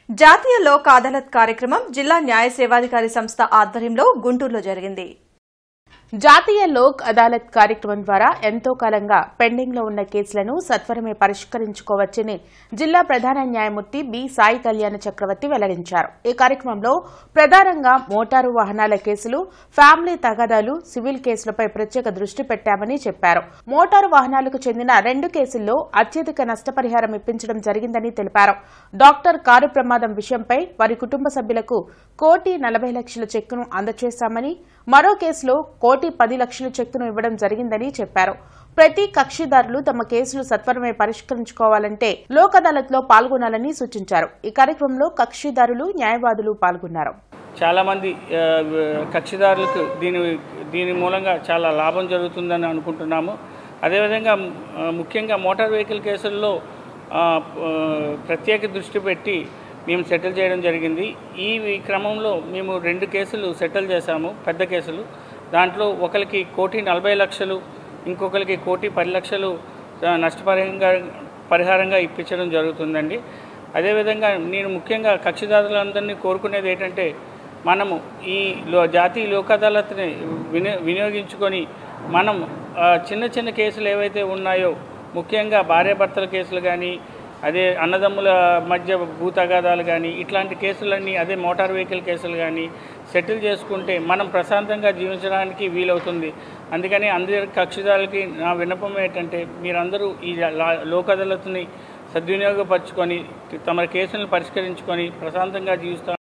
జాతీయ లోక్ అదాలత్ కార్యక్రమం జిల్లా న్యాయ సేవాధికారి సంస్థ ఆధ్వర్యంలో గుంటూరులో జరిగింది. జాతీయ లోక్ అదాలత్ కార్యక్రమం ద్వారా ఎంతో కాలంగా పెండింగ్ లో ఉన్న కేసులను సత్వరమే పరిష్కరించుకోవచ్చని జిల్లా ప్రధాన న్యాయమూర్తి బి సాయి కళ్యాణ చక్రవర్తి వెల్లడించారు. ఈ కార్యక్రమంలో ప్రధానంగా మోటారు వాహనాల కేసులు, ఫ్యామిలీ తగాదాలు, సివిల్ కేసులపై ప్రత్యేక దృష్టి పెట్టామని చెప్పారు. మోటారు వాహనాలకు చెందిన 2 కేసుల్లో అత్యధిక నష్టపరిహారం ఇప్పించడం జరిగిందని తెలిపారు. డాక్టర్ కారు ప్రమాదం విషయంపై వారి కుటుంబ సభ్యులకు 1,40,00,000 చెక్కును అందజేశామని, మరో కేసులో 1,10,00,000 చెక్కును ఇవ్వడం జరిగిందని చెప్పారు. ప్రతి కక్షిదారులు తమ కేసులు సత్వరమే పరిష్కరించుకోవాలంటే లోక్ అదాలత్ లో పాల్గొనాలని సూచించారు. ఈ కార్యక్రమంలో కక్షిదారులు, న్యాయవాదులు పాల్గొన్నారు. చాలా మంది కక్షిదారులకు దీని మూలంగా చాలా లాభం జరుగుతుందని అనుకుంటున్నాము. అదేవిధంగా ముఖ్యంగా మోటార్ వెహికల్ కేసుల్లో ప్రత్యేక దృష్టి పెట్టి మేము సెటిల్ చేయడం జరిగింది. ఈ క్రమంలో మేము 2 కేసులు సెటిల్ చేశాము, పెద్ద కేసులు. దాంట్లో ఒకరికి 1,40,00,000, ఇంకొకరికి 1,10,00,000 నష్టపరిహారంగా ఇప్పించడం జరుగుతుందండి. అదేవిధంగా నేను ముఖ్యంగా కక్షిదారులందరినీ కోరుకునేది ఏంటంటే, మనము ఈ జాతీయ లోక్ అదాలత్ని వినియోగించుకొని మనం చిన్న చిన్న కేసులు ఏవైతే ఉన్నాయో, ముఖ్యంగా భార్యాభర్తల కేసులు కానీ, అదే అన్నదమ్ముల మధ్య భూ తగాదాలు కానీ, ఇట్లాంటి కేసులన్నీ, అదే మోటార్ వెహికల్ కేసులు కానీ సెటిల్ చేసుకుంటే మనం ప్రశాంతంగా జీవించడానికి వీలవుతుంది. అందుకని అందరి కక్షిదారులకి నా విన్నపం ఏంటంటే, మీరందరూ ఈ లోక్ అదాలత్ని సద్వినియోగపరచుకొని తమ కేసులను పరిష్కరించుకొని ప్రశాంతంగా జీవిస్తారు.